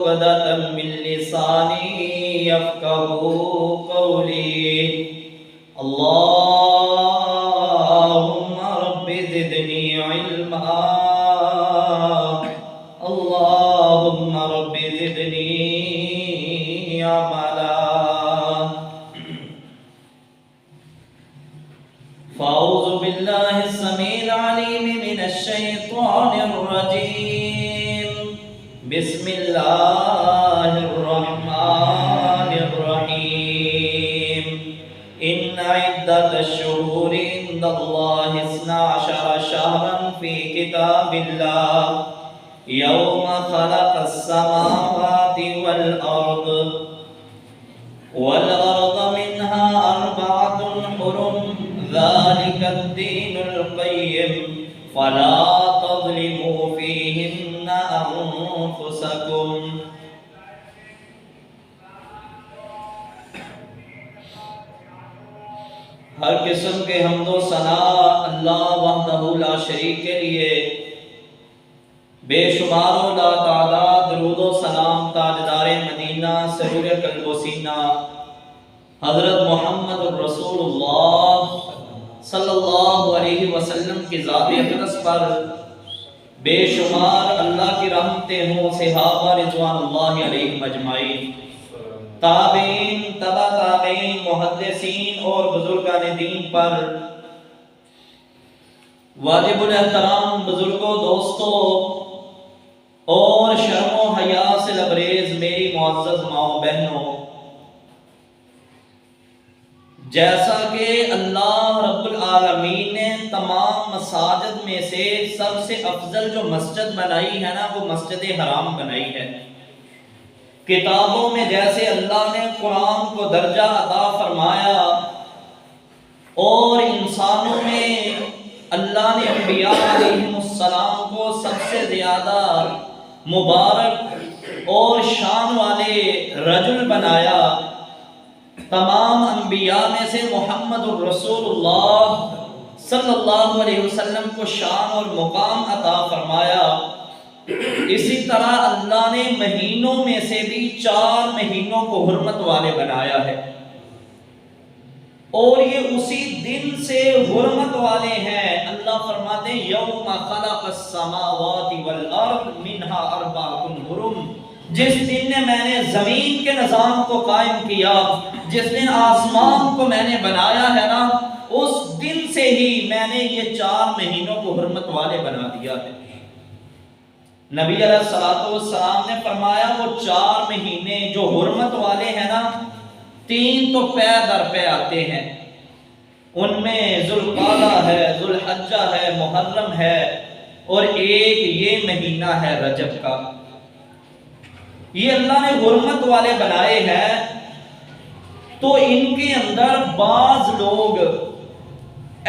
عقدة من لساني يفقهوا قولي. اللهم رب زدني علما. اللهم رب زدني عملا. فأعوذ بالله السميع العليم من الشيطان الرجيم. بسم الله الرحمن الرحيم. إن عدة الشهور عند الله 12 شهرا في كتاب الله يوم خلق السماوات والأرض منها 4 حرم ذلك الدين القيم فلا تظلموا فيهن أنفسكم. ہر قسم کے حمد و ثنا اللہ وحدہ لا شریک کے لیے. بے شمار و لا تعداد درود و سلام تاجدار مدینہ سرور قلب و سینہ حضرت محمد الرسول اللہ صلی اللہ علیہ وسلم کی ذات اقدس پر بے شمار اللہ کی رحمتیں ہوں. صحابہ رضوان اللہ علیہم اجمعین، تابعین، تبع تابعین، محدثین اور بزرگان دین پر. واجب الاحترام بزرگوں، دوستوں اور شرم و حیا سے لبریز میری معزز ماؤں بہنوں، جیسا کہ اللہ رب العالمین نے تمام مساجد میں سے سب سے افضل جو مسجد بنائی ہے نا، وہ مسجد حرام بنائی ہے. کتابوں میں جیسے اللہ نے قرآن کو درجہ عطا فرمایا اور انسانوں میں اللہ نے انبیاء علیہم السلام کو سب سے زیادہ مبارک اور شان والے رجل بنایا، تمام انبیاء میں سے محمد الرسول اللہ صلی اللہ علیہ وسلم کو شان اور مقام عطا فرمایا. اسی طرح اللہ نے مہینوں میں سے بھی 4 مہینوں کو حرمت والے بنایا ہے، اور یہ اسی دن سے حرمت والے ہیں. اللہ فرماتے ہیں یوم خلق السماوات والارض منها 4 حرم. جس دن نے میں نے زمین کے نظام کو قائم کیا، جس دن آسمان کو میں نے بنایا ہے نا، اس دن سے ہی میں نے یہ 4 مہینوں کو حرمت والے بنا دیا ہے. نبی علیہ السلام نے فرمایا وہ 4 مہینے جو حرمت والے ہیں نا، 3 تو پے در پے آتے ہیں. ان میں ذوالقعدہ ہے، ذوالحجہ ہے، محرم ہے، اور ایک یہ مہینہ ہے رجب کا. یہ اللہ نے حرمت والے بنائے ہیں. تو ان کے اندر بعض لوگ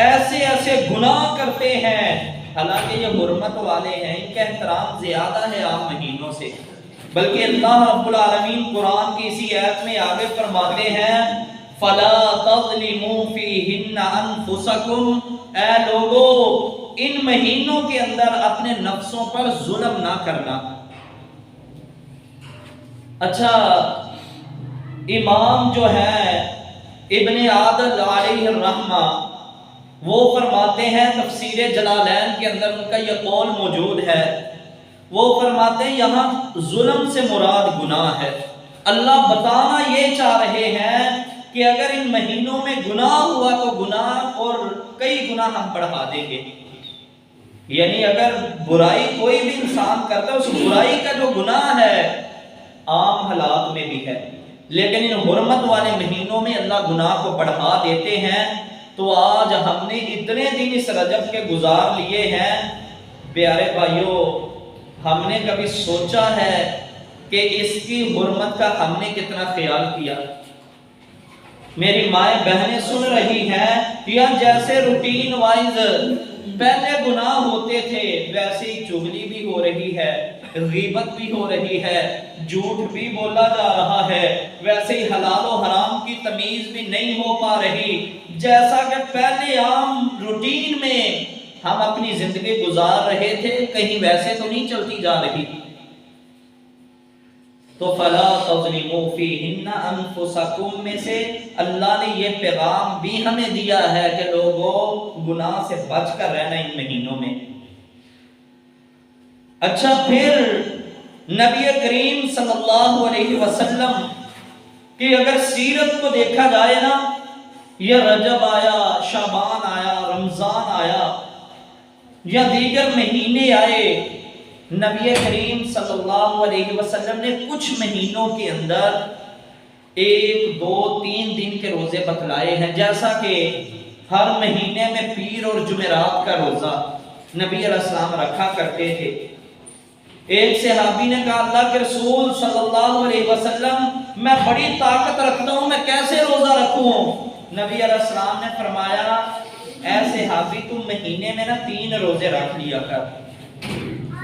ایسے گناہ کرتے ہیں، حالانکہ یہ حرمت والے ہیں، ان کا احترام زیادہ ہے عام مہینوں سے. بلکہ اللہ رب العالمین قرآن کی اسی آیت میں آگے فرماتے ہیں فَلَا تَظْلِمُوا فِيهِنَّ أَنفُسَكُمْ. اے لوگو، ان مہینوں کے اندر اپنے نفسوں پر ظلم نہ کرنا. اچھا، امام جو ہے ابن عادل علیہ الرحمہ، وہ فرماتے ہیں تفسیر جلالین کے اندر ان کا یہ قول موجود ہے. وہ فرماتے ہیں یہاں ظلم سے مراد گناہ ہے. اللہ بتانا یہ چاہ رہے ہیں کہ اگر ان مہینوں میں گناہ ہوا تو گناہ اور کئی گناہ ہم بڑھا دیں گے. یعنی اگر برائی کوئی بھی انسان کرتا ہے، اس برائی کا جو گناہ ہے عام حالات میں بھی ہے، لیکن ان حرمت والے مہینوں میں اللہ گناہ کو بڑھا دیتے ہیں. تو آج ہم نے اتنے دن اس رجب کے گزار لیے ہیں، پیارے بھائیوں، ہم نے کبھی سوچا ہے کہ اس کی حرمت کا ہم نے کتنا خیال کیا؟ میری مائیں بہنیں سن رہی ہیں، یا جیسے روٹین وائز پہلے گناہ ہوتے تھے ویسے ہی چغلی بھی ہو رہی ہے، غیبت بھی ہو رہی ہے، جھوٹ بھی بولا جا رہا ہے، ویسے ہی حلال و حرام کی تمیز بھی نہیں ہو پا رہی. جیسا کہ پہلے عام روٹین میں ہم اپنی زندگی گزار رہے تھے، کہیں ویسے تو نہیں چلتی جا رہی. تو فلا تظلموا فیہن انفسکم میں سے اللہ نے یہ پیغام بھی ہمیں دیا ہے کہ لوگوں گناہ سے بچ کر رہنا ان مہینوں میں۔ اچھا، پھر نبی کریم صلی اللہ علیہ وسلم کی اگر سیرت کو دیکھا جائے نا، یہ رجب آیا، شعبان آیا، رمضان آیا یا دیگر مہینے آئے، نبی کریم صلی اللہ علیہ وسلم نے کچھ مہینوں کے اندر 1 2 3 دن کے روزے بتلائے ہیں، جیسا کہ ہر مہینے میں پیر اور جمعرات کا روزہ نبی علیہ السلام رکھا کرتے تھے۔ ایک صحابی نے کہا اللہ کے رسول صلی اللہ علیہ وسلم میں بڑی طاقت رکھتا ہوں، میں کیسے روزہ رکھوں؟ نبی علیہ السلام نے فرمایا اے صحابی تم مہینے میں نا 3 روزے رکھ لیا کر۔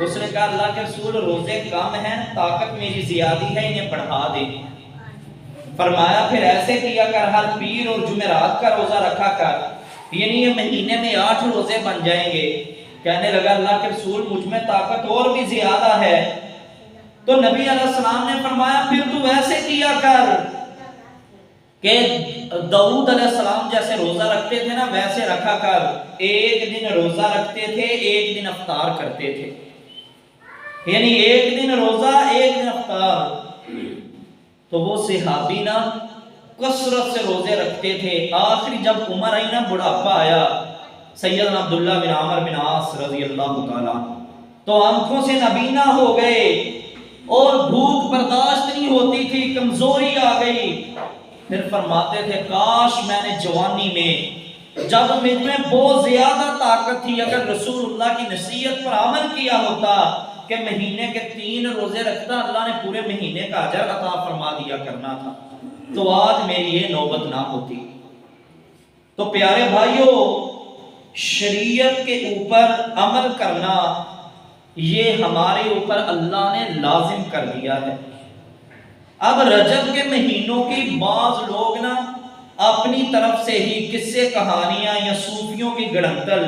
اس نے کہا اللہ کے رسول روزے کم ہیں، طاقت میری زیادی ہے، انہیں بڑھا دے۔ فرمایا پھر ایسے کیا کر، ہر پیر اور جمعرات کا روزہ رکھا کر، یعنی یہ مہینے میں 8 روزے بن جائیں گے۔ کہنے لگا اللہ کے رسول مجھ میں طاقت اور بھی زیادہ ہے۔ تو نبی علیہ السلام نے فرمایا پھر تو ایسے کیا کر کہ داؤد علیہ السلام جیسے روزہ رکھتے تھے نا ویسے رکھا کر، 1 دن روزہ رکھتے تھے، 1 دن افطار کرتے تھے، یعنی 1 دن روزہ 1 دن افطار۔ تو وہ صحابی نا کثرت سے روزے رکھتے تھے۔ آخری جب عمر آئی نا، بڑھاپا آیا، سیدنا عبداللہ بن عمر بن عاص رضی اللہ تعالیٰ تو آنکھوں سے نابینا ہو گئے اور بھوک برداشت نہیں ہوتی تھی، کمزوری آ گئی۔ پھر فرماتے تھے کاش میں نے جوانی میں جب مجھ میں بہت زیادہ طاقت تھی اگر رسول اللہ کی نصیحت پر عمل کیا ہوتا کہ مہینے کے 3 روزے رکھتا، اللہ نے پورے مہینے کا اجر عطا فرما دیا کرنا تھا، تو آج میری یہ نوبت نہ ہوتی۔ تو پیارے بھائیوں، شریعت کے اوپر عمل کرنا یہ ہمارے اوپر اللہ نے لازم کر دیا ہے۔ اب رجب کے مہینوں کی بعض لوگ نا اپنی طرف سے ہی قصے کہانیاں یا صوفیوں کی گڑھنتل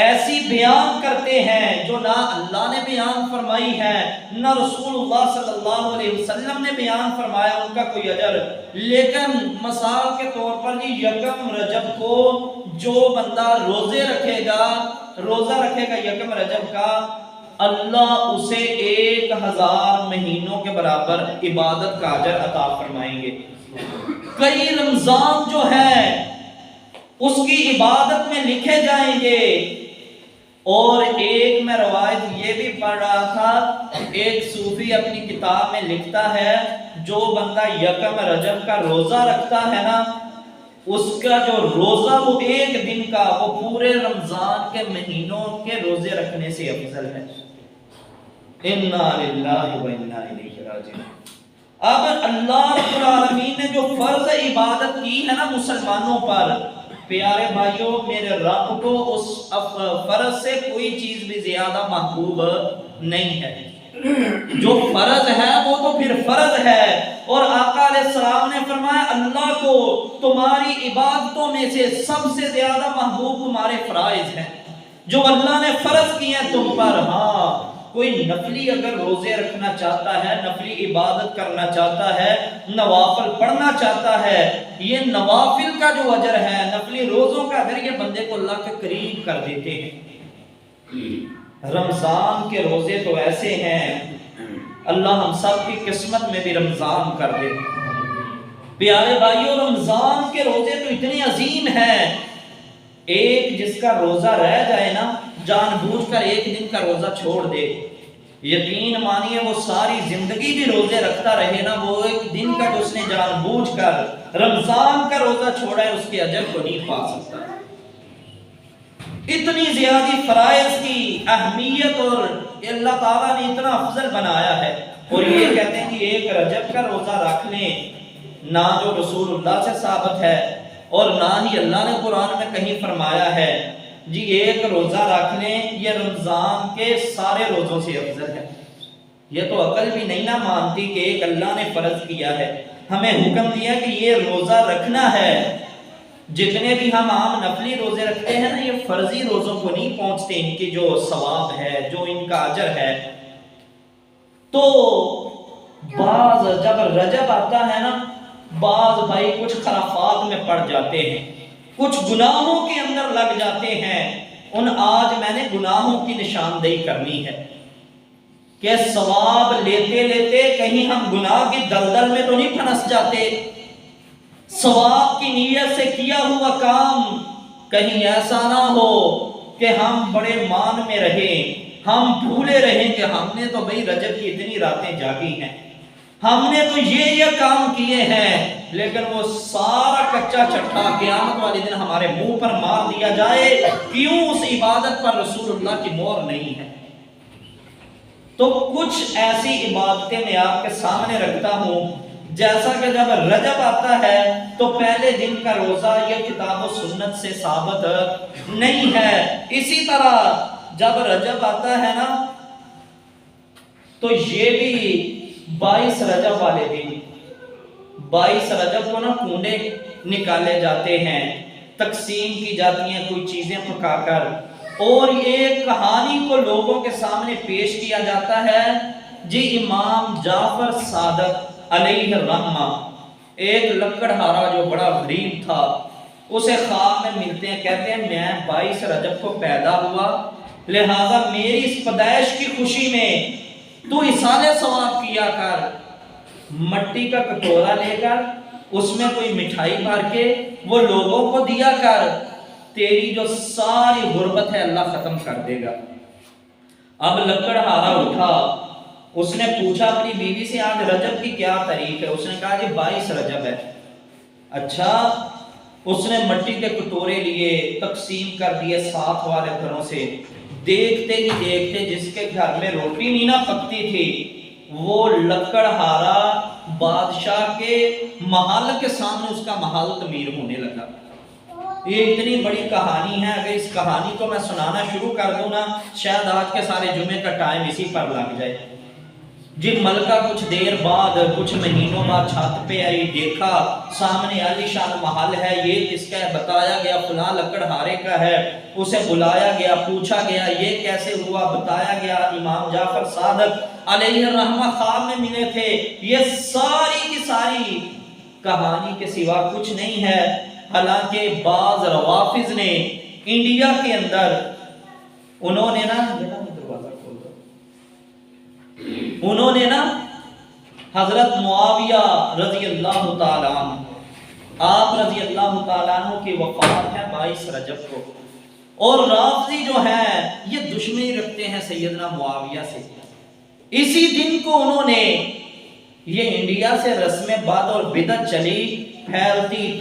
ایسی بیان کرتے ہیں جو نہ اللہ نے بیان فرمائی ہے نہ رسول اللہ صلی اللہ علیہ وسلم نے بیان فرمایا ان کا کوئی اجر۔ لیکن مثال کے طور پر جی 1 رجب کو جو بندہ روزہ رکھے گا 1 رجب کا، اللہ اسے 1000 مہینوں کے برابر عبادت کا اجر عطا فرمائیں گے۔ کئی رمضان جو ہے اس کی عبادت میں لکھے جائیں گے۔ اور ایک میں روایت یہ بھی پڑھ رہا تھا، ایک صوفی اپنی کتاب میں لکھتا ہے جو بندہ 1 رجب کا روزہ رکھتا ہے نا، اس کا جو روزہ وہ 1 دن کا وہ پورے رمضان کے مہینوں کے روزے رکھنے سے افضل ہے۔ انا للہ و انا الیہ راجعون۔ اب اللہ رب العالمین نے جو فرض عبادت کی ہے نا مسلمانوں پر، پیارے بھائیوں میرے رب کو اس فرض سے کوئی چیز بھی زیادہ محبوب نہیں ہے۔ جو فرض ہے وہ تو پھر فرض ہے، اور آقا علیہ السلام نے فرمایا اللہ کو تمہاری عبادتوں میں سے سب سے زیادہ محبوب تمہارے فرائض ہیں جو اللہ نے فرض کیے ہیں تم پر۔ ہاں کوئی نفلی اگر روزے رکھنا چاہتا ہے، نفلی عبادت کرنا چاہتا ہے، نوافل پڑھنا چاہتا ہے، یہ نوافل کا جو اجر ہے، نفلی روزوں کا اجر، یہ بندے کو اللہ کے قریب کر دیتے ہیں۔ رمضان کے روزے تو ایسے ہیں، اللہ ہم سب کی قسمت میں بھی رمضان کر دے۔ پیارے بھائیوں رمضان کے روزے تو اتنے عظیم ہیں، ایک جس کا روزہ رہ جائے نا، جان بوجھ کر 1 دن کا روزہ چھوڑ دے، یقین مانیے وہ ساری زندگی بھی روزے رکھتا رہے نا، وہ 1 دن کا جو اس نے جان بوجھ کر رمضان کا روزہ چھوڑا ہے اس کے اجر کو نہیں پا سکتا۔ اتنی زیادہ فرائض کی اہمیت اور اللہ تعالیٰ نے اتنا افضل بنایا ہے، اور یہ کہتے ہیں کہ 1 رجب کا روزہ رکھ لیں، نہ جو رسول اللہ سے ثابت ہے اور نہ ہی اللہ نے قرآن میں کہیں فرمایا ہے جی 1 روزہ رکھ لیں یہ رمضان کے سارے روزوں سے افضل ہے۔ یہ تو عقل بھی نہیں نہ مانتی کہ ایک اللہ نے فرض کیا ہے، ہمیں حکم دیا کہ یہ روزہ رکھنا ہے۔ جتنے بھی ہم عام نفلی روزے رکھتے ہیں نا، یہ فرضی روزوں کو نہیں پہنچتے، ان کی جو ثواب ہے، جو ان کا اجر ہے۔ تو بعض جب رجب آتا ہے نا، بعض بھائی کچھ خرافات میں پڑ جاتے ہیں، کچھ گناہوں کے اندر لگ جاتے ہیں۔ آج میں نے گناہوں کی نشاندہی کرنی ہے کہ ثواب لیتے لیتے کہیں ہم گناہ کی دلدل میں تو نہیں پھنس جاتے۔ ثواب کی نیت سے کیا ہوا کام کہیں ایسا نہ ہو کہ ہم بڑے مان میں رہیں، ہم بھولے رہیں کہ ہم نے تو بھئی رجب کی اتنی راتیں جاگی ہیں، ہم نے تو یہ کام کیے ہیں، لیکن وہ سارا کچا چٹھا قیامت والے دن ہمارے منہ پر مار دیا جائے، کیوں اس عبادت پر رسول اللہ کی مہر نہیں ہے۔ تو کچھ ایسی عبادتیں میں آپ کے سامنے رکھتا ہوں، جیسا کہ جب رجب آتا ہے تو پہلے دن کا روزہ یہ کتاب و سنت سے ثابت نہیں ہے۔ اسی طرح جب رجب آتا ہے نا تو یہ بھی 22 رجب والے دن، 22 رجب کو نا کنڈے نکالے جاتے ہیں، تقسیم کی جاتی ہیں کوئی چیزیں پکا کر، اور ایک کہانی کو لوگوں کے سامنے پیش کیا جاتا ہے۔ جی امام جعفر صادق علیہ الرحمہ، ایک لکڑہارا جو بڑا غریب تھا، اسے خواب میں ملتے ہیں، کہتے ہیں میں 22 رجب کو پیدا ہوا، لہذا میری اس پیدائش کی خوشی میں تو اِصالِ ثواب کیا کر، مٹی کا کٹورا لے کر اس میں کوئی مٹھائی بھر کے وہ لوگوں کو دیا کر، تیری جو ساری غربت ہے اللہ ختم کر دے گا۔ اب لکڑہارا اٹھا، اس نے پوچھا اپنی بیوی سے آج رجب کی کیا تاریخ ہے؟ اس نے کہا جی 22 رجب ہے۔ اچھا، اس نے مٹی کے کٹورے لیے، تقسیم کر دیے ساتھ والے گھروں سے، دیکھتے ہی دیکھتے جس کے گھر میں روٹی نہیں نہ پکتی تھی، وہ لکڑہارا بادشاہ کے محل کے سامنے اس کا محل تعمیر ہونے لگا۔ یہ اتنی بڑی کہانی ہے، اگر اس کہانی کو میں سنانا شروع کر دوں نا، شاید آج کے سارے جمعے کا ٹائم اسی پر لگ جائے۔ جی ملکہ کچھ دیر بعد، کچھ مہینوں بعد چھت پہ آئی، دیکھا سامنے عالی شان محل ہے، یہ کس کا ہے؟ بتایا گیا فلاں لکڑہارے کا ہے۔ اسے بلایا گیا، پوچھا گیا یہ کیسے ہوا؟ بتایا گیا امام جعفر صادق علیہ الرحمہ خواب میں ملے تھے۔ یہ ساری کی ساری کہانی کے سوا کچھ نہیں ہے۔ حالانکہ بعض روافض نے انڈیا کے اندر انہوں نے نا حضرت معاویہ رضی اللہ تعالیٰ عنہ، آپ رضی اللہ تعالیٰ عنہ کی وفات ہے 22 رجب کو، اور رافضی جو ہیں یہ دشمنی رکھتے ہیں سیدنا معاویہ سے۔ اسی دن کو انہوں نے یہ انڈیا سے رسم بد اور بدعت چلی، پھیلتی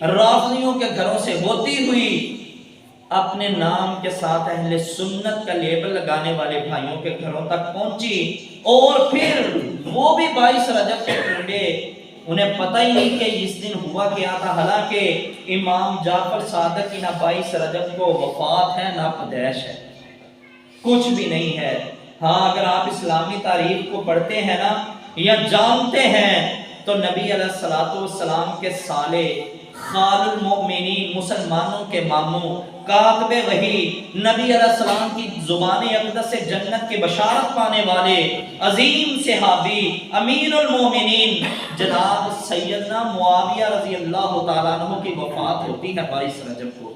رافضیوں کے گھروں سے ہوتی ہوئی اپنے نام کے ساتھ اہل سنت کا لیبل لگانے والے بھائیوں کے گھروں تک پہنچی، اور پھر وہ بھی 22 رجب کے کنڈے، انہیں پتہ ہی نہیں کہ اس دن ہوا کیا تھا۔ حالانکہ امام جعفر صادق کی نہ 22 رجب کو وفات ہے نہ پیدائش ہے، کچھ بھی نہیں ہے۔ ہاں اگر آپ اسلامی تاریخ کو پڑھتے ہیں نا یا جانتے ہیں تو نبی علیہ السلام کے سالے، خال المؤمنین، مسلمانوں کے ماموں، کاتب وحی، نبی علیہ السلام کی زبان اقدس سے جنت کے بشارت پانے والے عظیم صحابی، امیر المومنین جناب سیدنا معاویہ رضی اللہ تعالیٰ عنہ کی وفات ہوتی ہے 22 رجب کو،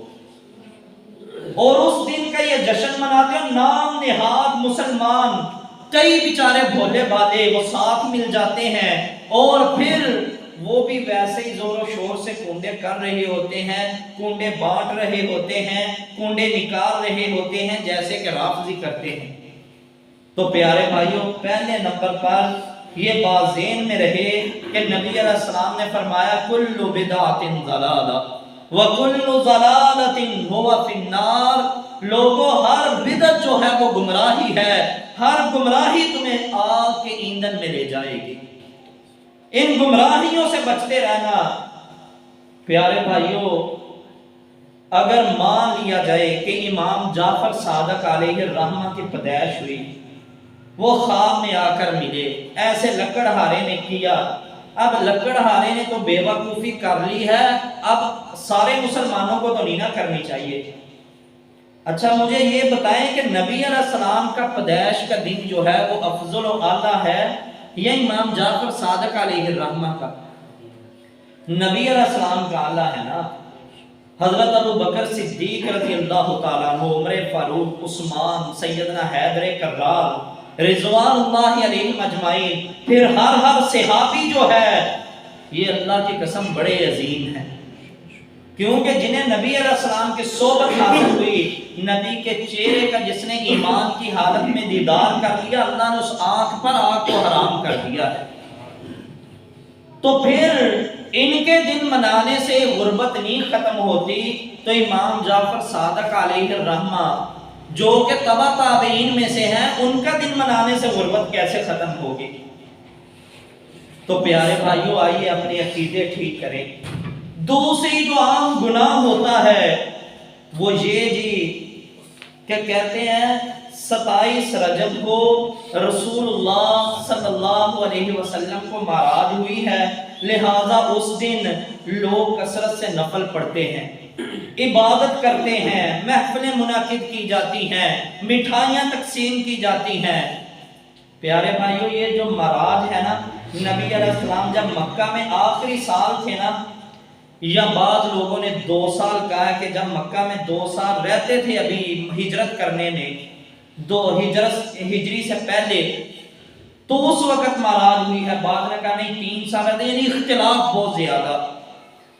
اور اس دن کا یہ جشن مناتے ہیں نام نہاد مسلمان، کئی بیچارے بھولے بھالے وہ ساتھ مل جاتے ہیں، اور پھر وہ بھی ویسے ہی زور و شور سے کنڈے کر رہے ہوتے ہیں، کنڈے بانٹ رہے ہوتے ہیں، کنڈے نکال رہے ہوتے ہیں جیسے کہ رافضی کرتے ہیں۔ تو پیارے بھائیوں، پہلے نمبر پر یہ بات ذہن میں رہے کہ نبی علیہ السلام نے فرمایا کل بدعۃ ضلالہ وکل ضلالۃ هو فی النار، لوگوں ہر بدعت جو ہے وہ گمراہی ہے، ہر گمراہی تمہیں آگ کے ایندھن میں لے جائے گی، ان گمراہیوں سے بچتے رہنا۔ پیارے بھائیوں، اگر مان لیا جائے کہ امام جعفر صادق علیہ الرحمہ کی پیدائش ہوئی، وہ خواب میں آ کر ملے، ایسے لکڑہارے نے کیا، اب لکڑہارے نے تو بے وقوفی کر لی ہے، اب سارے مسلمانوں کو تو نہیں نہ کرنی چاہیے، اچھا مجھے یہ بتائیں کہ نبی علیہ السلام کا پیدائش کا دن جو ہے وہ افضل و اعلیٰ ہے یا امام جعفر صادق علیہ الرحمہ کا؟ نبی علیہ السلام کا اعلیٰ ہے نا۔ حضرت ابو بکر صدیق رضی اللہ تعالیٰ عنہ، عمر فاروق، عثمان، سیدنا حیدر کرار رضوان اللہ علیہم اجمعین، پھر ہر صحابی جو ہے یہ اللہ کی قسم بڑے عظیم ہیں، کیونکہ جنہیں نبی علیہ السلام کی صحبت حاصل ہوئی، نبی کے چہرے کا جس نے ایمان کی حالت میں دیدار کر لیا، اللہ نے اس آنکھ پر آنکھ کو حرام کر دیا ہے۔ تو پھر ان کے دن منانے سے غربت نہیں ختم ہوتی، تو امام جعفر صادق علیہ الرحمہ جو کہ تبع تابعین میں سے ہیں، ان کا دن منانے سے غربت کیسے ختم ہوگی؟ تو پیارے بھائیوں آئیے اپنے عقیدے ٹھیک کریں۔ دوسری جو عام گناہ ہوتا ہے وہ یہ جی کہ کہتے ہیں 27 رجب کو رسول اللہ صلی اللہ علیہ وسلم کو معراج ہوئی ہے، لہذا اس دن لوگ کثرت سے نفل پڑھتے ہیں، عبادت کرتے ہیں، محفلیں منعقد کی جاتی ہیں، مٹھائیاں تقسیم کی جاتی ہیں۔ پیارے بھائیوں یہ جو معراج ہے نا، نبی علیہ السلام جب مکہ میں آخری سال تھے نا، یا بعض لوگوں نے 2 سال کہا ہے کہ جب مکہ میں 2 سال رہتے تھے ابھی ہجرت کرنے میں، ہجری سے پہلے، تو اس وقت معراج ہوئی ہے۔ بعض نے کہا نہیں 3 سال رہتے، یعنی اختلاف بہت زیادہ۔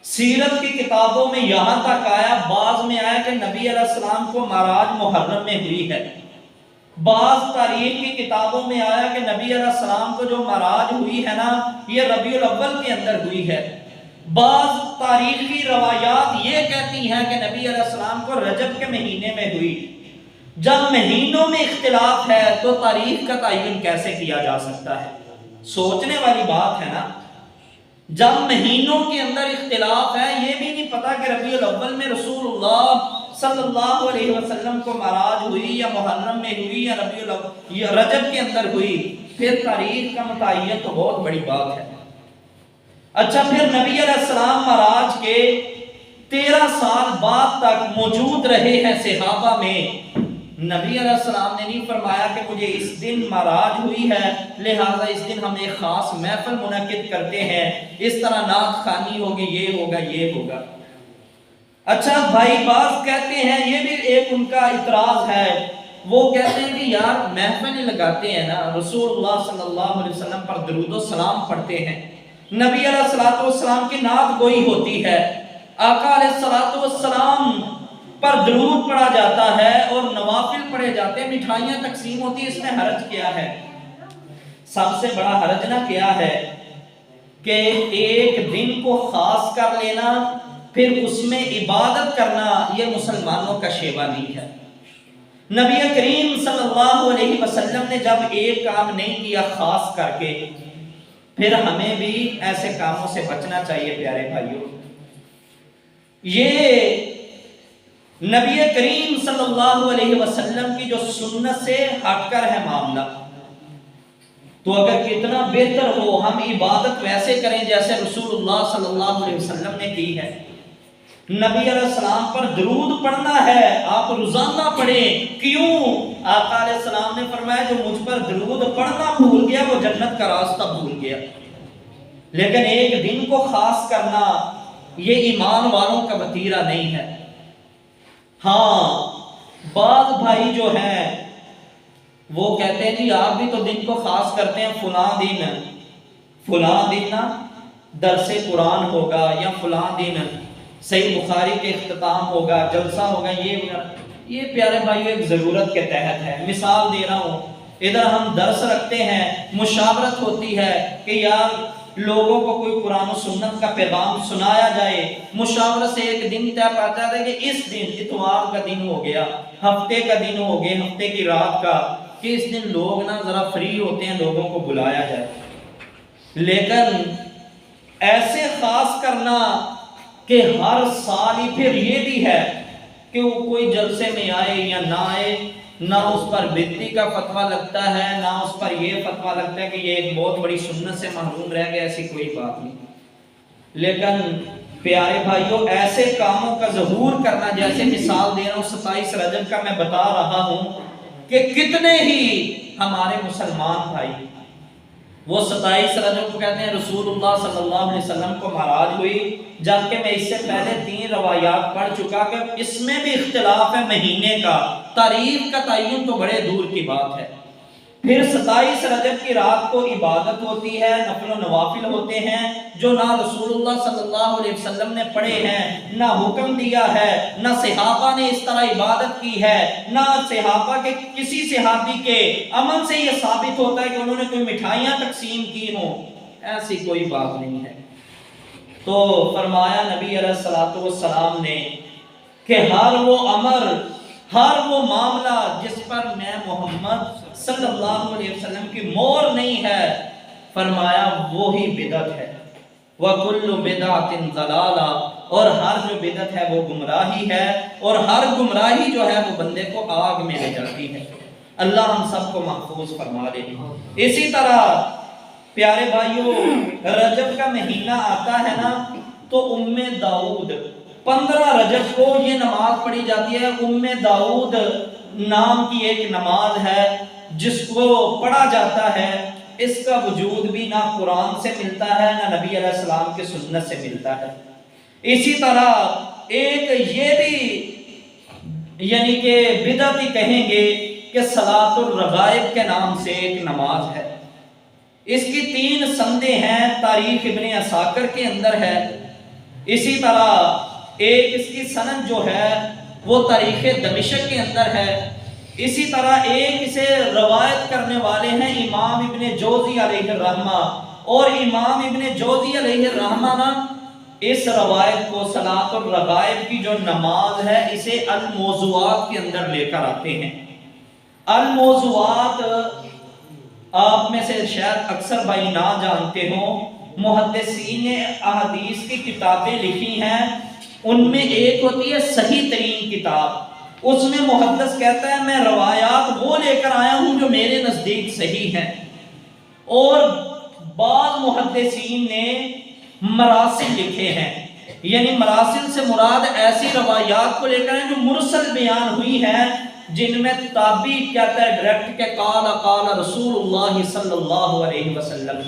سیرت کی کتابوں میں یہاں تک آیا، بعض میں آیا کہ نبی علیہ السلام کو معراج محرم میں ہوئی ہے، بعض تاریخ کی کتابوں میں آیا کہ نبی علیہ السلام کو جو معراج ہوئی ہے نا یہ ربیع الاول کے اندر ہوئی ہے۔ بعض تاریخی روایات یہ کہتی ہیں کہ نبی علیہ السلام کو رجب کے مہینے میں ہوئی۔ جب مہینوں میں اختلاف ہے تو تاریخ کا تعین کیسے کیا جا سکتا ہے؟ سوچنے والی بات ہے نا۔ جب مہینوں کے اندر اختلاف ہے، یہ بھی نہیں پتا کہ ربیع الاول میں رسول اللہ صلی اللہ علیہ وسلم کو معراج ہوئی یا محرم میں ہوئی یا ربیع الاول یا رجب کے اندر ہوئی، پھر تاریخ کا متعین تو بہت بڑی بات ہے۔ اچھا پھر نبی علیہ السلام معراج کے 13 سال بعد تک موجود رہے ہیں صحابہ میں۔ نبی علیہ السلام نے نہیں فرمایا کہ مجھے اس دن معراج ہوئی ہے لہٰذا اس دن ہم ایک خاص محفل منعقد کرتے ہیں، اس طرح نعت خوانی ہوگی، یہ ہوگا یہ ہوگا۔ اچھا بھائی بعض کہتے ہیں، یہ بھی ایک ان کا اعتراض ہے، وہ کہتے ہیں کہ یار محفلیں لگاتے ہیں نا، رسول اللہ صلی اللہ علیہ وسلم پر درود و سلام پڑھتے ہیں، نبی علیہ السلام کی نعت گوئی ہوتی ہے، آقا علیہ السلام پر درود پڑھا جاتا ہے اور نوافل پڑھے جاتے ہیں، مٹھائیاں تقسیم ہوتی ہیں، اس میں حرج کیا ہے؟ سب سے بڑا حرج نہ کیا ہے کہ ایک دن کو خاص کر لینا پھر اس میں عبادت کرنا، یہ مسلمانوں کا شیوا نہیں ہے۔ نبی کریم صلی اللہ علیہ وسلم نے جب ایک کام نہیں کیا خاص کر کے، پھر ہمیں بھی ایسے کاموں سے بچنا چاہیے۔ پیارے بھائیوں یہ نبی کریم صلی اللہ علیہ وسلم کی جو سنت سے ہٹ کر ہے معاملہ، تو اگر کتنا بہتر ہو ہم عبادت ویسے کریں جیسے رسول اللہ صلی اللہ علیہ وسلم نے کی ہے۔ نبی علیہ السلام پر درود پڑھنا ہے، آپ روزانہ پڑھیں۔ کیوں؟ آقا علیہ السلام نے فرمایا جو مجھ پر درود پڑھنا بھول گیا وہ جنت کا راستہ بھول گیا۔ لیکن ایک دن کو خاص کرنا یہ ایمان والوں کا وتیرہ نہیں ہے۔ ہاں بعض بھائی جو ہیں وہ کہتے ہیں جی آپ بھی تو دن کو خاص کرتے ہیں، فلاں دن درس قرآن ہوگا یا فلاں دن صحیح بخاری کے اختتام ہوگا، جلسہ ہوگا، یہ پیارے بھائیو ایک ضرورت کے تحت ہے۔ مثال دے رہا ہوں، ادھر ہم درس رکھتے ہیں، مشاورت ہوتی ہے کہ یار لوگوں کو کوئی قرآن و سنت کا پیغام سنایا جائے، مشاورت سے ایک دن طے پاتا ہے کہ اس دن اتوار کا دن ہو گیا، ہفتے کا دن ہو گیا، ہفتے کی رات کا، کہ اس دن لوگ نا ذرا فری ہوتے ہیں، لوگوں کو بلایا جائے۔ لیکن ایسے خاص کرنا کہ ہر سال ہی، پھر یہ بھی ہے کہ وہ کوئی جلسے میں آئے یا نہ آئے، نہ اس پر بدعتی کا فتویٰ لگتا ہے، نہ اس پر یہ فتویٰ لگتا ہے کہ یہ ایک بہت بڑی سنت سے محروم رہ گیا، ایسی کوئی بات نہیں۔ لیکن پیارے بھائیوں ایسے کاموں کا ظہور کرنا، جیسے مثال دے رہا ہوں 27 رجب کا میں بتا رہا ہوں کہ کتنے ہی ہمارے مسلمان بھائی، وہ 27 رجب کو کہتے ہیں رسول اللہ صلی اللہ علیہ وسلم کو معراج ہوئی، جبکہ میں اس سے پہلے 3 روایات پڑھ چکا کہ اس میں بھی اختلاف ہے مہینے کا، تاریخ کا تعین تو بڑے دور کی بات ہے۔ پھر 27 رجب کی رات کو عبادت ہوتی ہے، نفل و نوافل ہوتے ہیں جو نہ رسول اللہ صلی اللہ علیہ وسلم نے پڑھے ہیں، نہ حکم دیا ہے، نہ صحابہ نے اس طرح عبادت کی ہے، نہ صحابہ کے کسی صحابی کے عمل سے یہ ثابت ہوتا ہے کہ انہوں نے کوئی مٹھائیاں تقسیم کی ہوں، ایسی کوئی بات نہیں ہے۔ تو فرمایا نبی علیہ الصلوۃ والسلام نے کہ ہر وہ امر، ہر وہ معاملہ جس پر میں محمد صلی اللہ علیہ وسلم کی مہر نہیں ہے، فرمایا وہی بدعت ہے، وَكُلُّ بِدْعَةٍ ضَلَالَةٍ، اور ہر جو بدعت ہے وہ گمراہی ہے، اور ہر گمراہی جو ہے وہ بندے کو آگ میں لے جاتی ہے۔ اللہ ہم سب کو محفوظ فرما لے۔ اسی طرح پیارے بھائیوں رجب کا مہینہ آتا ہے نا تو ام داؤد 15 رجب کو یہ نماز پڑھی جاتی ہے۔ ام داؤد نام کی ایک نماز ہے جس کو پڑھا جاتا ہے، اس کا وجود بھی نہ قرآن سے ملتا ہے نہ نبی علیہ السلام کی سنت سے ملتا ہے۔ اسی طرح ایک یہ بھی یعنی کہ بدعت ہی کہیں گے کہ صلاۃ الرغائب کے نام سے ایک نماز ہے، اس کی 3 سندیں ہیں، تاریخ ابن عساکر کے اندر ہے۔ اسی طرح ایک اس کی سند جو ہے وہ تاریخ دمشق کے اندر ہے۔ اسی طرح ایک اسے روایت کرنے والے ہیں امام ابن جوزی علیہ الرحمہ، اور امام ابن جوزی علیہ الرحمہ نا اس روایت کو صلاۃ الرغائب کی جو نماز ہے اسے الموضوعات کے اندر لے کر آتے ہیں۔ الموضوعات آپ میں سے شاید اکثر بھائی نہ جانتے ہوں، محدثین نے احادیث کی کتابیں لکھی ہیں، ان میں ایک ہوتی ہے صحیح ترین کتاب، اس میں محدث کہتا ہے میں روایات وہ لے کر آیا ہوں جو میرے نزدیک صحیح ہیں، اور بعض محدثین نے مراسل لکھے ہیں، یعنی مراسل سے مراد ایسی روایات کو لے کر ہیں جو مرسل بیان ہوئی ہیں، جن میں تابعی کہتا ہے ڈائریکٹ کہ قال قال رسول اللہ صلی اللہ علیہ وسلم،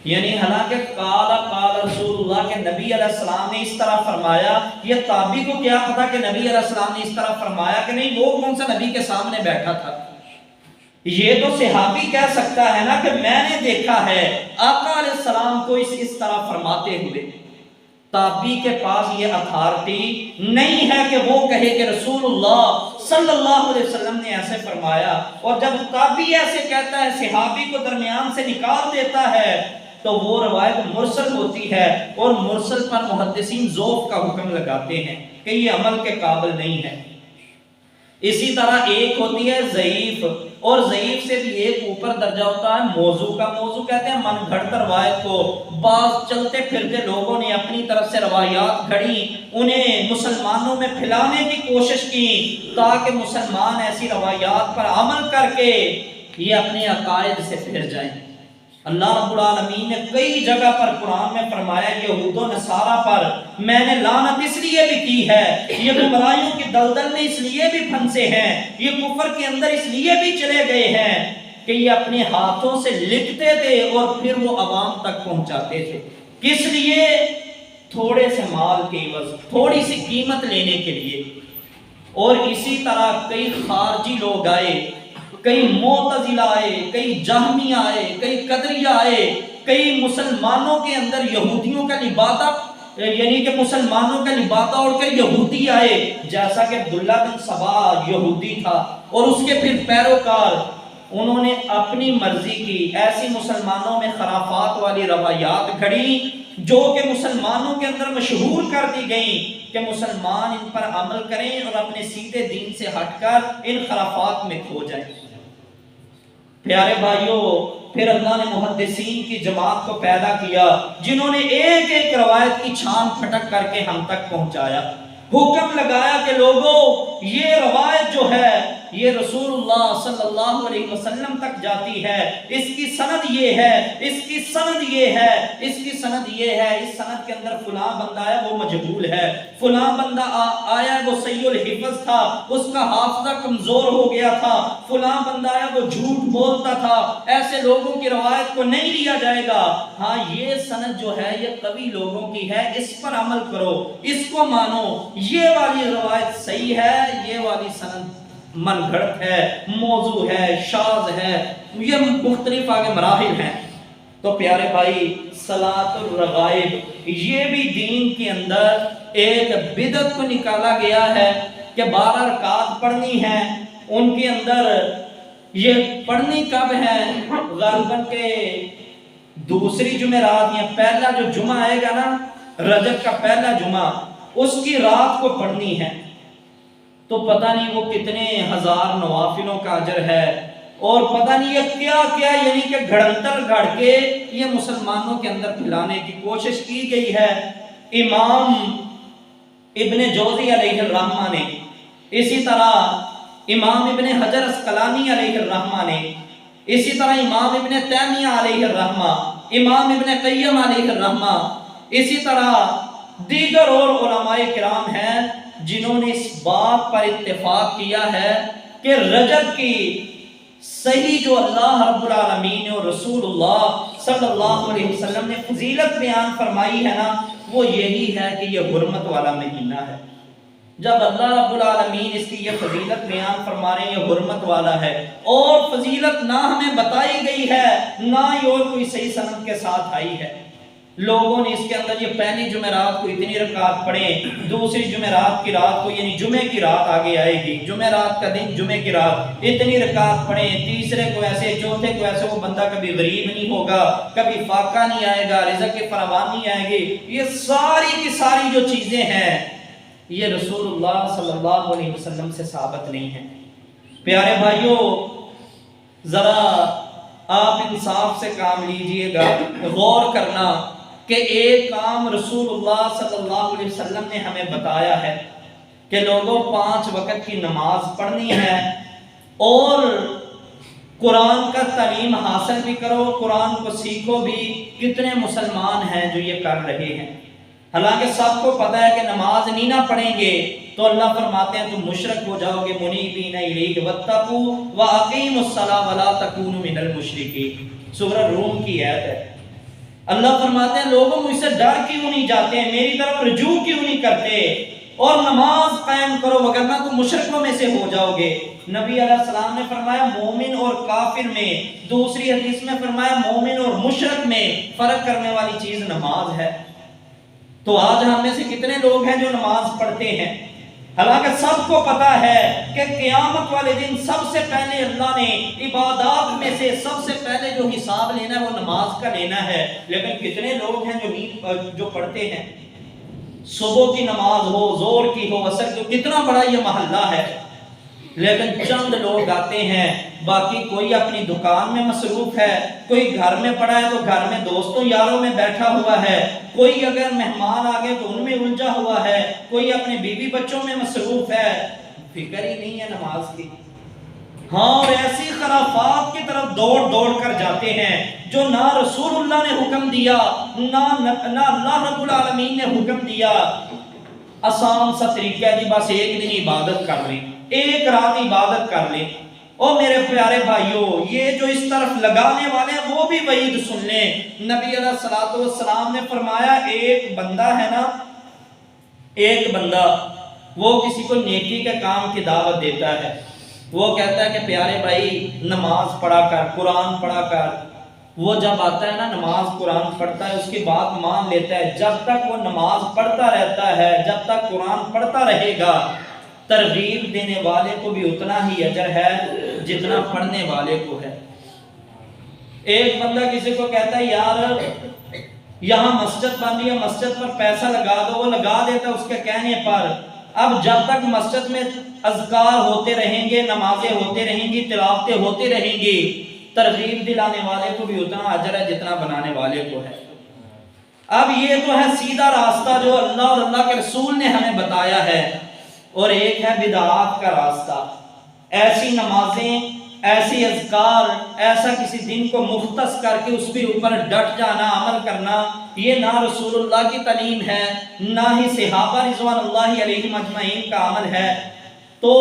یعنی حالانکہ قال رسول اللہ کے نبی علیہ السلام نے اس طرح فرمایا، یہ تابعی کو کیا پتا کہ نبی علیہ السلام نے اس طرح فرمایا کہ نہیں، وہ کون سا نبی کے سامنے بیٹھا تھا؟ یہ تو صحابی کہہ سکتا ہے نا کہ میں نے دیکھا ہے آقا علیہ السلام کو اس طرح فرماتے ہوئے۔ تابعی کے پاس یہ اتھارٹی نہیں ہے کہ وہ کہے کہ رسول اللہ صلی اللہ علیہ وسلم نے ایسے فرمایا، اور جب تابعی ایسے کہتا ہے صحابی کو درمیان سے نکال دیتا ہے تو وہ روایت مرسل ہوتی ہے، اور مرسل پر محدثین ذوف کا حکم لگاتے ہیں کہ یہ عمل کے قابل نہیں ہے۔ اسی طرح ایک ہوتی ہے ضعیف، اور ضعیف سے بھی ایک اوپر درجہ ہوتا ہے موضوع کا۔ موضوع کہتے ہیں من گھڑت روایت کو، بعض چلتے پھرتے لوگوں نے اپنی طرف سے روایات گھڑی، انہیں مسلمانوں میں پھیلانے کی کوشش کی تاکہ مسلمان ایسی روایات پر عمل کر کے یہ اپنے عقائد سے پھر جائیں۔ اللہ رب العالمین نے کئی جگہ پر قرآن میں فرمایا یہود و نصارہ پر میں نے لعنت اس لیے بھی کی ہے، یہ گمراہیوں کی دلدل میں اس لیے بھی پھنسے ہیں، یہ کفر کے اندر اس لیے بھی چلے گئے ہیں کہ یہ اپنے ہاتھوں سے لکھتے تھے اور پھر وہ عوام تک پہنچاتے تھے۔ کس لیے؟ تھوڑے سے مال کے عوض، تھوڑی سی قیمت لینے کے لیے۔ اور اسی طرح کئی خارجی لوگ آئے، کئی معتزلہ آئے، کئی جہمیہ آئے، کئی قدریہ آئے، کئی مسلمانوں کے اندر یہودیوں کا لبادہ یعنی کہ مسلمانوں کا لبادہ اوڑھ کر یہودی آئے، جیسا کہ عبداللہ بن سبا یہودی تھا، اور اس کے پھر پیروکار، انہوں نے اپنی مرضی کی ایسی مسلمانوں میں خرافات والی روایات گھڑی جو کہ مسلمانوں کے اندر مشہور کر دی گئیں کہ مسلمان ان پر عمل کریں اور اپنے سیدھے دین سے ہٹ کر ان خرافات میں کھو جائیں۔ پیارے بھائیوں پھر اللہ نے محدثین کی جماعت کو پیدا کیا جنہوں نے ایک ایک روایت کی چھان پھٹک کر کے ہم تک پہنچایا، حکم لگایا کہ لوگوں یہ روایت جو ہے یہ رسول اللہ صلی اللہ علیہ وسلم تک جاتی ہے، اس کی سند یہ ہے، اس کی سند یہ ہے، اس کی سند یہ ہے، اس سند کے اندر فلاں بندہ ہے وہ مجہول ہے، فلاں بندہ آیا ہے وہ صحیح الحفظ تھا، اس کا حافظہ کمزور ہو گیا تھا، فلاں بندہ ہے وہ جھوٹ بولتا تھا، ایسے لوگوں کی روایت کو نہیں لیا جائے گا۔ ہاں یہ سند جو ہے یہ قوی لوگوں کی ہے، اس پر عمل کرو، اس کو مانو، یہ والی روایت صحیح ہے، یہ والی سند من گھڑت ہے، موضوع ہے، شاذ ہے، یہ مختلف آگے مراحل ہیں۔ تو پیارے بھائی صلاۃ الرغائب یہ بھی دین کے اندر ایک بدعت کو نکالا گیا ہے کہ 12 رکعت پڑھنی ہے، ان کے اندر یہ پڑھنی کب ہے؟ غالباً کے دوسری جمعرات یا پہلا جو جمعہ آئے گا نا، رجب کا پہلا جمعہ، اس کی رات کو پڑھنی ہے۔ تو پتہ نہیں وہ کتنے ہزار نوافلوں کا اجر ہے، اور پتہ نہیں یہ کیا کیا یعنی کہ گھڑنتر گھڑ کے یہ مسلمانوں کے اندر پھیلانے کی کوشش کی گئی ہے۔ امام ابن جوزی علیہ الرحمہ نے، اسی طرح امام ابن حجر اسقلانی علیہ الرحمہ نے، اسی طرح امام ابن تیمیہ علیہ الرحمہ، امام ابن قیم علیہ الرحمہ، اسی طرح دیگر اور علماء کرام ہیں جنہوں نے اس بات پر اتفاق کیا ہے کہ رجب کی صحیح جو اللہ رب العالمین اور رسول اللہ صلی اللہ علیہ وسلم نے فضیلت بیان فرمائی ہے نا، وہ یہی ہے کہ یہ حرمت والا مہینہ ہے۔ جب اللہ رب العالمین اس کی یہ فضیلت بیان فرما رہے ہیں، یہ حرمت والا ہے، اور فضیلت نہ ہمیں بتائی گئی ہے، نہ ہی اور کوئی صحیح سند کے ساتھ آئی ہے۔ لوگوں نے اس کے اندر یہ پہلی جمعرات کو اتنی رکعت پڑھیں، دوسری جمعرات کی رات کو یعنی جمعے کی رات آگے آئے گی، جمعرات کا دن جمعے کی رات اتنی رکعت پڑھیں، تیسرے کو ایسے، چوتھے کو ایسے، وہ بندہ کبھی غریب نہیں ہوگا، کبھی فاقہ نہیں آئے گا، رزق کی فراوانی نہیں آئے گی۔ یہ ساری کی ساری جو چیزیں ہیں یہ رسول اللہ صلی اللہ علیہ وسلم سے ثابت نہیں ہیں۔ پیارے بھائیوں ذرا آپ انصاف سے کام لیجئے گا، غور کرنا کہ ایک کام رسول اللہ صلی اللہ علیہ وسلم نے ہمیں بتایا ہے کہ لوگوں 5 وقت کی نماز پڑھنی ہے، اور قرآن کا تعلیم حاصل بھی کرو، قرآن کو سیکھو بھی۔ کتنے مسلمان ہیں جو یہ کر رہے ہیں؟ حالانکہ سب کو پتہ ہے کہ نماز نہیں نہ پڑھیں گے تو اللہ فرماتے ہیں تم مشرک ہو جاؤ گے، منیبین الیہ واتقوا واقیموا الصلاۃ ولا تکونوا من المشرکین، سورہ روم کی آیت ہے۔ اللہ فرماتے ہیں لوگوں مجھ سے ڈر کیوں نہیں جاتے ہیں، میری طرف رجوع کیوں نہیں کرتے، اور نماز قائم کرو وگرنہ تم مشرکوں میں سے ہو جاؤ گے۔ نبی علیہ السلام نے فرمایا مومن اور کافر میں، دوسری حدیث میں فرمایا مومن اور مشرک میں فرق کرنے والی چیز نماز ہے۔ تو آج ہم میں سے کتنے لوگ ہیں جو نماز پڑھتے ہیں؟ حالانکہ سب کو پتا ہے کہ قیامت والے دن سب سے پہلے اللہ نے عبادات میں سے سب سے پہلے جو حساب لینا ہے وہ نماز کا لینا ہے، لیکن کتنے لوگ ہیں جو پڑھتے ہیں؟ صبح کی نماز ہو، ظہر کی ہو، عصر کی ہو، کتنا بڑا یہ محلہ ہے، لیکن چند لوگ آتے ہیں، باقی کوئی اپنی دکان میں مصروف ہے، کوئی گھر میں پڑا ہے تو گھر میں دوستوں یاروں میں بیٹھا ہوا ہے، کوئی اگر مہمان آگئے تو ان میں الجھا ہوا ہے، کوئی اپنے بیوی بچوں میں مصروف ہے، فکر ہی نہیں ہے نماز کی۔ ہاں، اور ایسی خرافات کی طرف دوڑ کر جاتے ہیں جو نہ رسول اللہ نے حکم دیا، نہ اللہ رب العالمین نے حکم دیا۔ آسان سا طریقہ ہے جی، بس ایک دن عبادت کر لیں، ایک رات عبادت کر لیں۔ اور میرے پیارے بھائیوں یہ جو اس طرف لگانے والے ہیں وہ بھی وعید سن لیں۔ نبی علیہ الصلوۃ والسلام نے فرمایا ایک بندہ ہے نا، ایک بندہ وہ کسی کو نیکی کے کام کی دعوت دیتا ہے، وہ کہتا ہے کہ پیارے بھائی نماز پڑھا کر، قرآن پڑھا کر۔ وہ جب آتا ہے نا نماز قرآن پڑھتا ہے، اس کی بات مان لیتا ہے، جب تک وہ نماز پڑھتا رہتا ہے، جب تک قرآن پڑھتا رہے گا، ترغیب دینے والے کو بھی اتنا ہی اجر ہے جتنا پڑھنے والے کو ہے۔ ایک بندہ کسی کو کہتا ہے یار یہاں مسجد بن رہی ہے، مسجد پر پیسہ لگا دو، وہ لگا دیتا ہے اس کے کہنے پر۔ اب جب تک مسجد میں اذکار ہوتے رہیں گے، نمازیں ہوتے رہیں گی، تلاوتیں ہوتے رہیں گی، ترغیب دلانے والے کو بھی اتنا اجر ہے جتنا بنانے والے کو ہے۔ اب یہ تو ہے سیدھا راستہ جو اللہ اور اللہ کے رسول نے ہمیں بتایا ہے، اور ایک ہے بدعات کا راستہ۔ ایسی نمازیں، ایسی اذکار، ایسا کسی دن کو مختص کر کے اس کے اوپر ڈٹ جانا، عمل کرنا، یہ نہ رسول اللہ کی تعلیم ہے، نہ ہی صحابہ رضوان اللہ علیہم اجمعین کا عمل ہے۔ تو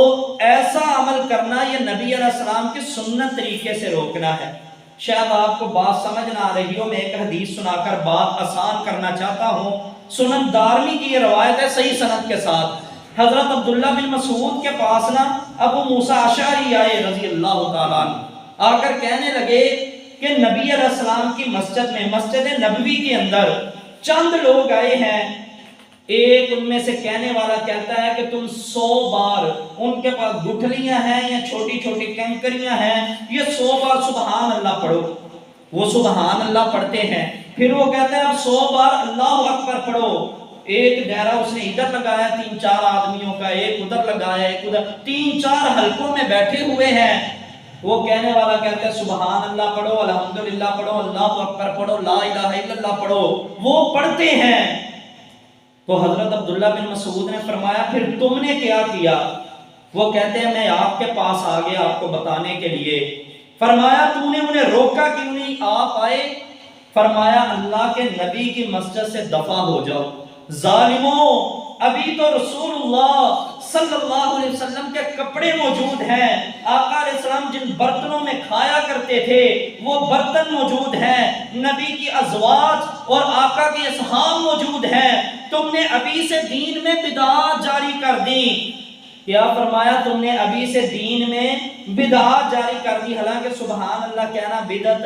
ایسا عمل کرنا یہ نبی علیہ السلام کی سنت طریقے سے روکنا ہے۔ شاید آپ کو بات سمجھ نہ آ رہی ہو، میں ایک حدیث سنا کر بات آسان کرنا چاہتا ہوں۔ سنن دارمی کی یہ روایت ہے صحیح سند کے ساتھ۔ حضرت عبداللہ بن مسعود کے پاس نا ابو موسیٰ اشعری آئے رضی اللہ تعالیٰ عنہ، آ کر کہنے لگے کہ نبی علیہ السلام کی مسجد میں، مسجد نبوی کے اندر چند لوگ آئے ہیں، ایک ان میں سے کہنے والا کہتا ہے کہ تم 100 بار، ان کے پاس گٹھلیاں ہیں یا چھوٹی چھوٹی کنکریاں ہیں، یہ 100 بار سبحان اللہ پڑھو۔ وہ سبحان اللہ پڑھتے ہیں، پھر وہ کہتے ہیں اب 100 بار اللہ اکبر پڑھو۔ ایک دائرہ اس نے ادھر لگایا 3-4 آدمیوں کا، ایک ادھر لگایا، ایک ادھر، 3-4 حلقوں میں بیٹھے ہوئے ہیں۔ وہ کہنے والا کہتا ہے سبحان اللہ پڑھو، الحمدللہ پڑھو، اللہ اکبر پڑھو، لا الہ الا اللہ پڑھو۔ وہ پڑھتے ہیں تو حضرت عبداللہ بن مسعود نے فرمایا پھر تم نے کیا کیا؟ وہ کہتے ہیں میں آپ کے پاس آ گیا آپ کو بتانے کے لیے۔ فرمایا تو نے انہیں روکا کیوں نہیں؟ آپ آئے۔ فرمایا اللہ کے نبی کی مسجد سے دفع ہو جاؤ۔ ظالموں، ابھی تو رسول اللہ صلی اللہ علیہ وسلم کے کپڑے موجود ہیں، آقا علیہ السلام جن برتنوں میں کھایا کرتے تھے وہ برتن موجود ہیں، نبی کی ازواج اور آقا کے اصحاب موجود ہیں، تم نے ابھی سے دین میں بدعات جاری کر دی۔ کیا فرمایا؟ تم نے ابھی سے دین میں بدعات جاری کر دی۔ حالانکہ سبحان اللہ کہنا بدعت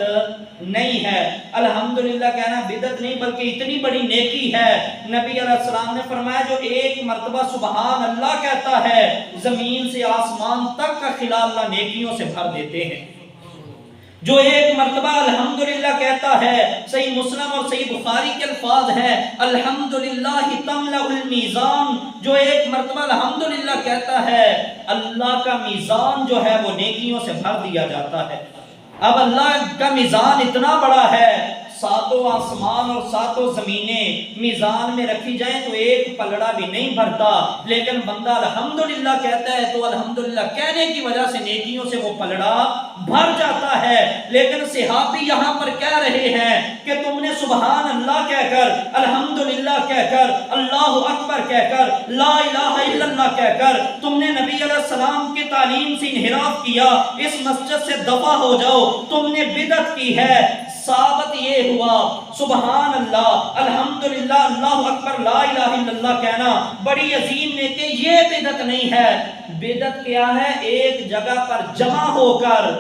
نہیں ہے، الحمدللہ کہنا بدعت نہیں بلکہ اتنی بڑی نیکی ہے۔ نبی علیہ السلام نے فرمایا جو ایک مرتبہ سبحان اللہ کہتا ہے زمین سے آسمان تک کا خلا اللہ نیکیوں سے بھر دیتے ہیں۔ جو ایک مرتبہ الحمدللہ کہتا ہے، صحیح مسلم اور صحیح بخاری کے الفاظ ہیں الحمدللہ تملأ المیزان، جو ایک مرتبہ الحمدللہ کہتا ہے اللہ کا میزان جو ہے وہ نیکیوں سے بھر دیا جاتا ہے۔ اب اللہ کا میزان اتنا بڑا ہے، 7 آسمان اور 7 زمینیں میزان میں رکھی جائیں تو ایک پلڑا بھی نہیں بھرتا، لیکن بندہ الحمدللہ کہتا ہے تو الحمدللہ کہنے کی وجہ سے نیکیوں سے وہ پلڑا بھر جاتا ہے۔ لیکن صحابی یہاں پر کہہ رہے ہیں کہ تم نے سبحان اللہ کہہ کر، الحمدللہ کہہ کر، اللہ اکبر کہہ کر، لا الہ الا اللہ کہہ کر تم نے نبی علیہ السلام کی تعلیم سے انحراف کیا، اس مسجد سے دفع ہو جاؤ، تم نے بدعت کی ہے۔ ثابت یہ ہوا سبحان اللہ، الحمدللہ، اللہ اکبر، لا الہ الا اللہ کہنا بڑی عظیم ہے کہ یہ بدعت نہیں ہے۔ بدعت کیا ہے؟ ایک جگہ پر جمع ہو کر،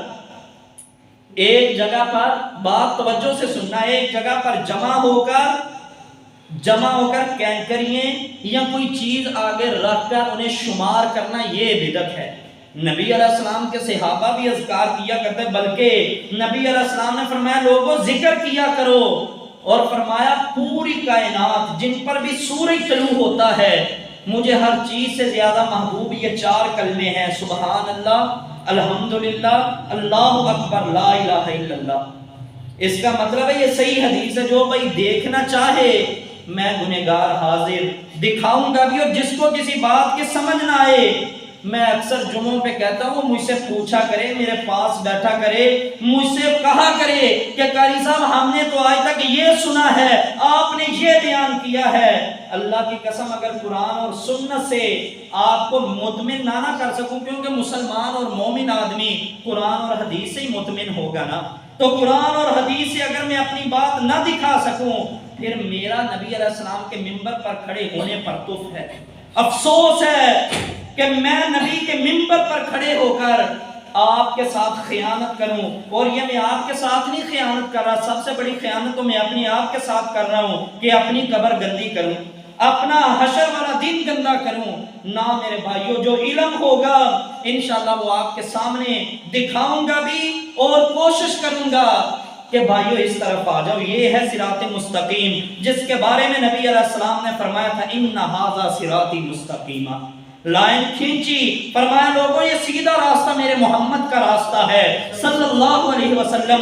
ایک جگہ پر، بات توجہ سے سننا، ایک جگہ پر جمع ہو کر کینکریاں یا کوئی چیز آگے رکھ کر انہیں شمار کرنا، یہ بدعت ہے۔ نبی علیہ السلام کے صحابہ بھی اذکار کیا کرتے، بلکہ نبی علیہ السلام نے فرمایا لوگوں ذکر کیا کرو، اور فرمایا پوری کائنات جن پر بھی سورج طلوع ہوتا ہے مجھے ہر چیز سے زیادہ محبوب یہ 4 کلمے ہیں، سبحان اللہ، الحمدللہ، اللہ اکبر، لا الہ الا اللہ۔ اس کا مطلب ہے یہ صحیح حدیث ہے، جو بھائی دیکھنا چاہے میں گنہگار حاضر، دکھاؤں گا بھی، اور جس کو کسی بات کی سمجھ نہ آئے میں اکثر جمعوں پہ کہتا ہوں مجھ سے پوچھا کرے، میرے پاس بیٹھا کرے، مجھ سے کہا کرے کہ قاری صاحب ہم نے تو آج تک یہ سنا ہے، آپ نے یہ بیان کیا ہے۔ اللہ کی قسم اگر قرآن اور سنت سے آپ کو مطمئن نہ کر سکوں، کیونکہ مسلمان اور مومن آدمی قرآن اور حدیث سے ہی مطمئن ہوگا نا، تو قرآن اور حدیث سے اگر میں اپنی بات نہ دکھا سکوں پھر میرا نبی علیہ السلام کے منبر پر کھڑے ہونے پر تف ہے، افسوس ہے کہ میں نبی کے منبر پر کھڑے ہو کر آپ کے ساتھ خیانت کروں، اور یہ میں آپ کے ساتھ نہیں خیانت کر رہا، سب سے بڑی خیانت تو میں اپنی آپ کے ساتھ کر رہا ہوں کہ اپنی قبر گندی کروں، اپنا حشر والا دن گندا کروں۔ نہ میرے بھائیوں، جو علم ہوگا انشاءاللہ وہ آپ کے سامنے دکھاؤں گا بھی اور کوشش کروں گا کہ بھائیو اس طرف آ جاؤ، یہ ہے صراط مستقیم، جس کے بارے میں نبی علیہ السلام نے فرمایا تھا ان ھذا صراطی مستقیما، لائن کھینچی، فرمایا لوگوں یہ سیدھا راستہ میرے محمد کا راستہ ہے صلی اللہ علیہ وسلم،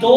2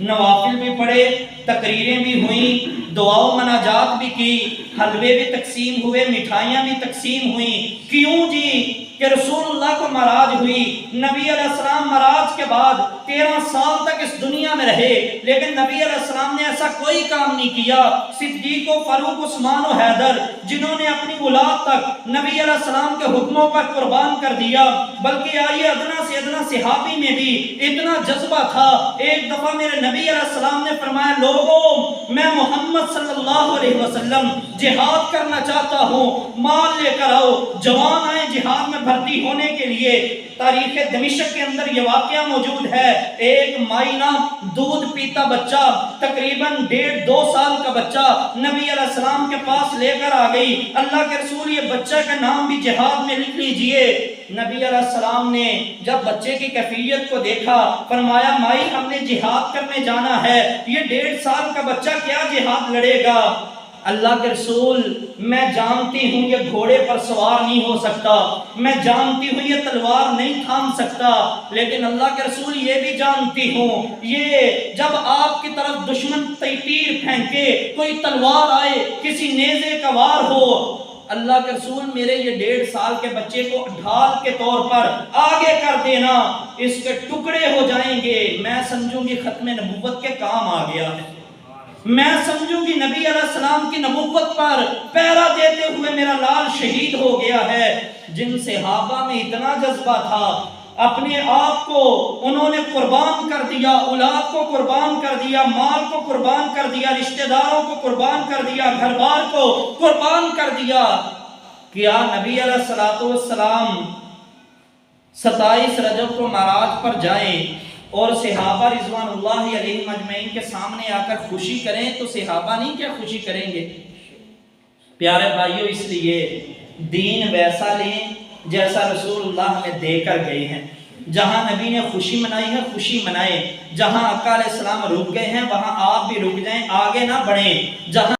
نوافل بھی پڑھے، تقریریں بھی ہوئیں، دعا و مناجات بھی کی، حلوے بھی تقسیم ہوئے، مٹھائیاں بھی تقسیم ہوئیں۔ کیوں جی؟ کہ رسول اللہ کو معراج ہوئی، نبی علیہ السلام معراج کے بعد 13 سال تک اس دنیا میں رہے، لیکن نبی علیہ السلام نے ایسا کوئی کام نہیں کیا۔ صدیق و فاروق، عثمان و حیدر، جنہوں نے اپنی اولاد تک نبی علیہ السلام کے حکموں پر قربان کر دیا، بلکہ آئیے ادنا سے ادنا صحابی میں بھی اتنا جذبہ تھا۔ ایک دفعہ میرے نبی علیہ السلام نے فرمایا، لوگوں میں محمد صلی اللہ علیہ وسلم جہاد کرنا چاہتا ہوں، مال لے کر آؤ، جوان آئیں جہاد میں بھرتی ہونے کے لیے۔ تاریخ دمشق کے اندر یہ واقعہ موجود ہے، ایک مائنا دودھ پیتا بچہ، تقریباً 1.5-2 سال کا بچہ نبی علیہ السلام کے پاس لے کر آ گئی۔ اللہ کے رسول، یہ بچہ کا نام بھی جہاد میں لکھ لیجئے۔ نبی علیہ السلام نے جب بچے کی کیفیت کو دیکھا، فرمایا، مائی ہم نے جہاد کرنے جانا ہے، یہ 1.5 سال کا بچہ کیا جہاد لڑے گا؟ اللہ کے رسول، میں جانتی ہوں یہ گھوڑے پر سوار نہیں ہو سکتا، میں جانتی ہوں یہ تلوار نہیں تھام سکتا، لیکن اللہ کے رسول یہ بھی جانتی ہوں، یہ جب آپ کی طرف دشمن تیر پھینکے، کوئی تلوار آئے، کسی نیزے کا وار ہو، اللہ کے رسول میرے یہ 1.5 سال کے بچے کو ڈھال کے طور پر آگے کر دینا، اس کے ٹکڑے ہو جائیں گے، میں سمجھوں گی ختم نبوت کے کام آ گیا ہے، میں سمجھوں گی نبی علیہ السلام کی نبوت پر پہرا دیتے ہوئے میرا لال شہید ہو گیا ہے۔ جن صحابہ میں اتنا جذبہ تھا، اپنے آپ کو انہوں نے قربان کر دیا، اولاد کو قربان کر دیا، مال کو قربان کر دیا، رشتہ داروں کو قربان کر دیا، گھر بار کو قربان کر دیا، کیا نبی علیہ السلام 27 رجب کو معراج پر جائیں اور صحابہ رضوان اللہ علیہم اجمعین کے سامنے آ کر خوشی کریں تو صحابہ نہیں کیا خوشی کریں گے؟ پیارے بھائیوں، اس لیے دین ویسا لیں جیسا رسول اللہ ہمیں دے کر گئے ہیں۔ جہاں نبی نے خوشی منائی ہے خوشی منائیں، جہاں آقا علیہ السلام رک گئے ہیں وہاں آپ بھی رک جائیں، آگے نہ بڑھیں۔ جہاں